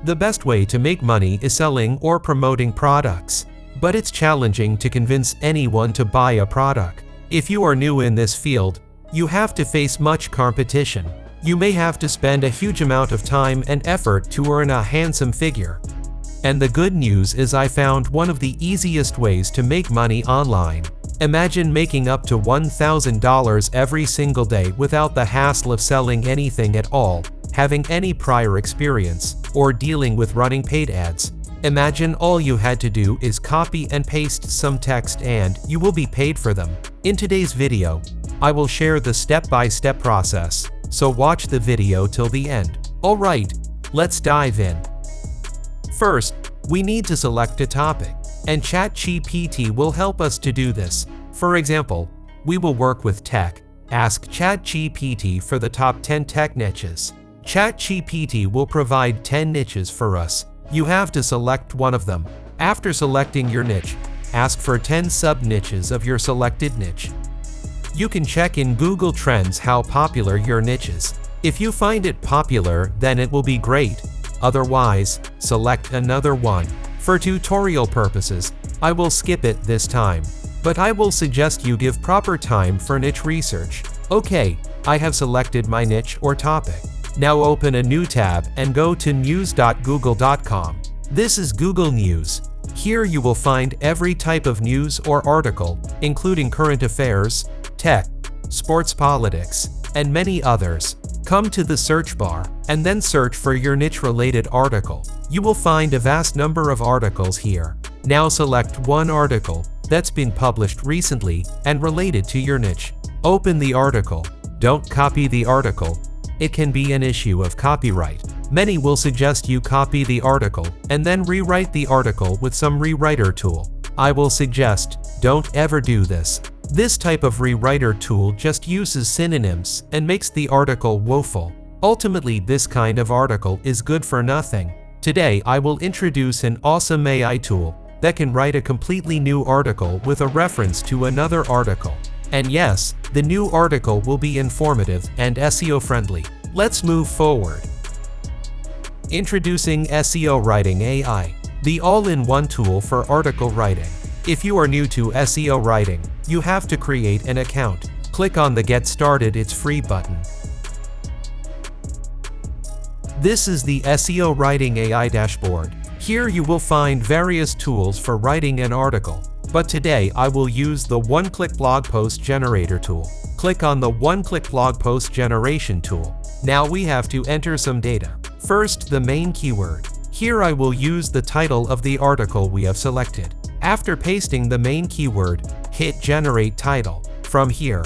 The best way to make money is selling or promoting products. But it's challenging to convince anyone to buy a product. If you are new in this field, you have to face much competition. You may have to spend a huge amount of time and effort to earn a handsome figure. And the good news is I found one of the easiest ways to make money online. Imagine making up to $1,000 every single day without the hassle of selling anything at all, having any prior experience, or dealing with running paid ads. Imagine all you had to do is copy and paste some text and you will be paid for them. In today's video, I will share the step-by-step process, so watch the video till the end. Alright, let's dive in. First, we need to select a topic, and ChatGPT will help us to do this. For example, we will work with tech. Ask ChatGPT for the top 10 tech niches. ChatGPT will provide 10 niches for us. You have to select one of them. After selecting your niche, ask for 10 sub-niches of your selected niche. You can check in Google Trends how popular your niche is. If you find it popular, then it will be great. Otherwise, select another one. For tutorial purposes, I will skip it this time, but I will suggest you give proper time for niche research. Okay, I have selected my niche or topic. Now open a new tab and go to news.google.com. This is Google News. Here you will find every type of news or article, including current affairs, tech, sports, politics, and many others. Come to the search bar, and then search for your niche-related article. You will find a vast number of articles here. Now select one article that's been published recently and related to your niche. Open the article. Don't copy the article. It can be an issue of copyright. Many will suggest you copy the article and then rewrite the article with some rewriter tool. I will suggest, don't ever do this. This type of rewriter tool just uses synonyms and makes the article woeful. Ultimately, this kind of article is good for nothing. Today, I will introduce an awesome AI tool that can write a completely new article with a reference to another article. And yes, the new article will be informative and SEO friendly. Let's move forward. Introducing Seo Writing AI, the all-in-one tool for article writing. If you are new to SEO writing, you have to create an account. Click on the Get Started, it's free button. This is the Seo Writing AI dashboard. Here you will find various tools for writing an article. But today I will use the one-click blog post generator tool. Click on the one-click blog post generation tool. Now we have to enter some data. First, the main keyword. Here I will use the title of the article we have selected. After pasting the main keyword, hit Generate Title. From here,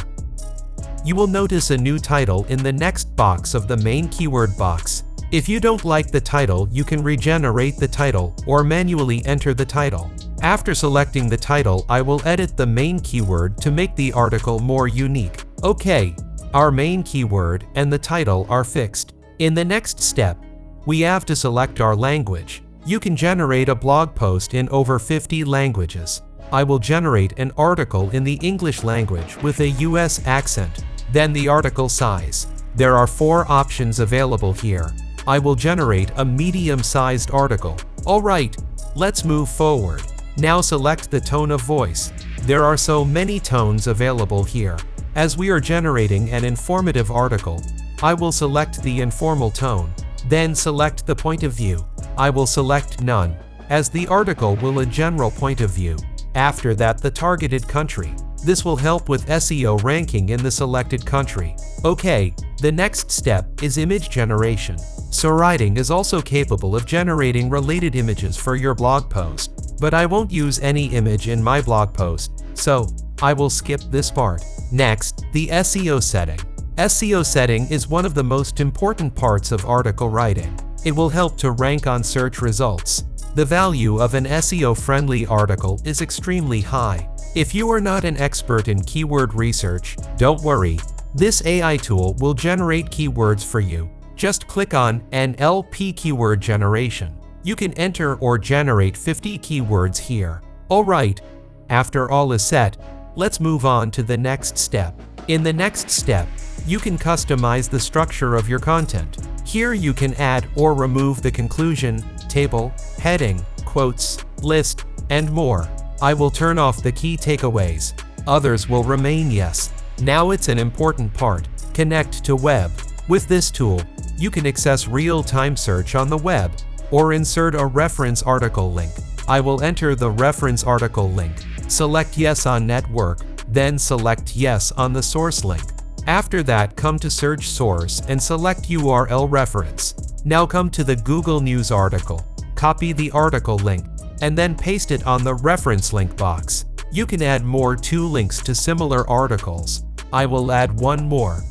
you will notice a new title in the next box of the main keyword box. If you don't like the title, you can regenerate the title or manually enter the title. After selecting the title, I will edit the main keyword to make the article more unique. Okay, our main keyword and the title are fixed. In the next step, we have to select our language. You can generate a blog post in over 50 languages. I will generate an article in the English language with a US accent. Then the article size. There are 4 options available here. I will generate a medium-sized article. Alright, let's move forward. Now select the tone of voice. There are so many tones available here. As we are generating an informative article, I will select the informal tone. Then select the point of view. I will select none, as the article will a general point of view. After that, the targeted country. This will help with SEO ranking in the selected country. Okay, the next step is image generation. Seo Writing is also capable of generating related images for your blog post, but I won't use any image in my blog post, so I will skip this part. Next, the SEO setting. SEO setting is one of the most important parts of article writing. It will help to rank on search results. The value of an SEO-friendly article is extremely high. If you are not an expert in keyword research, don't worry. This AI tool will generate keywords for you. Just click on NLP keyword generation. You can enter or generate 50 keywords here. Alright, after all is set, let's move on to the next step. In the next step, you can customize the structure of your content. Here you can add or remove the conclusion, table, heading, quotes, list, and more. I will turn off the key takeaways. Others will remain yes. Now it's an important part. Connect to web. With this tool, you can access real-time search on the web or insert a reference article link. I will enter the reference article link. Select yes on network, then select yes on the source link. After that, come to search source and select URL reference. Now come to the Google News article. Copy the article link and then paste it on the reference link box. You can add more 2 links to similar articles. I will add one more.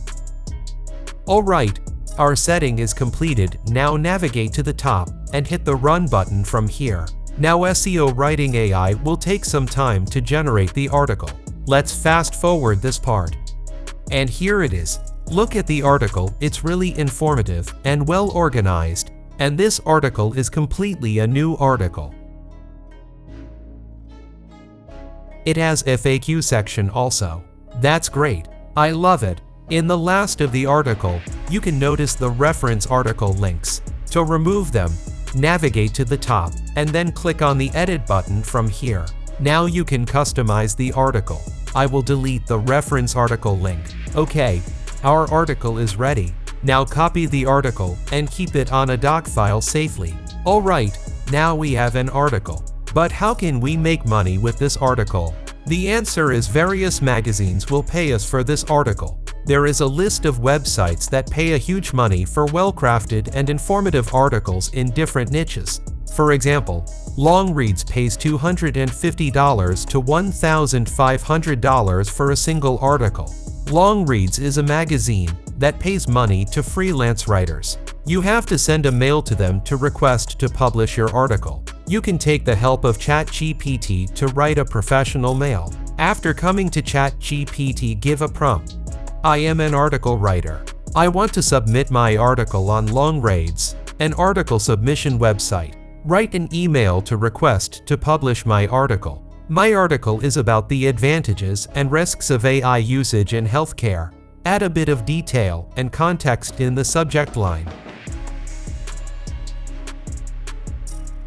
Alright, our setting is completed. Now navigate to the top and hit the Run button from here. Now Seo Writing AI will take some time to generate the article. Let's fast forward this part. And here it is. Look at the article, it's really informative and well organized, and this article is completely a new article. It has FAQ section also. That's great. I love it. In the last of the article, you can notice the reference article links. To remove them, navigate to the top and then click on the edit button from here. Now you can customize the article. I will delete the reference article link. Okay, our article is ready. Now copy the article and keep it on a doc file safely. Alright, now we have an article. But how can we make money with this article? The answer is various magazines will pay us for this article. There is a list of websites that pay a huge money for well-crafted and informative articles in different niches. For example, Longreads pays $250 to $1,500 for a single article. Longreads is a magazine that pays money to freelance writers. You have to send a mail to them to request to publish your article. You can take the help of ChatGPT to write a professional mail. After coming to ChatGPT, give a prompt. I am an article writer. I want to submit my article on Longreads, an article submission website. Write an email to request to publish my article. My article is about the advantages and risks of AI usage in healthcare. Add a bit of detail and context in the subject line.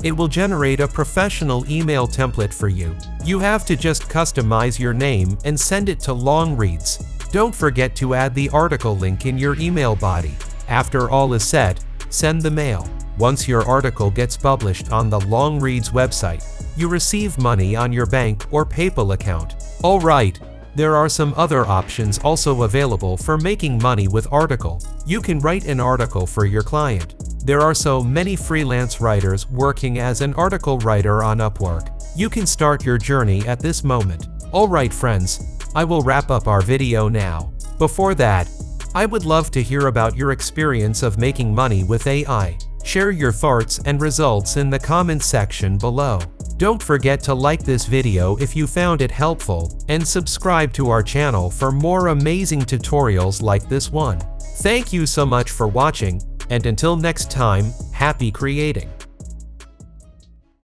It will generate a professional email template for you. You have to just customize your name and send it to Longreads. Don't forget to add the article link in your email body. After all is set, send the mail. Once your article gets published on the Longreads website, you receive money on your bank or PayPal account. Alright, there are some other options also available for making money with article. You can write an article for your client. There are so many freelance writers working as an article writer on Upwork. You can start your journey at this moment. Alright friends, I will wrap up our video now. Before that, I would love to hear about your experience of making money with AI. Share your thoughts and results in the comments section below. Don't forget to like this video if you found it helpful, and subscribe to our channel for more amazing tutorials like this one. Thank you so much for watching, and until next time, happy creating!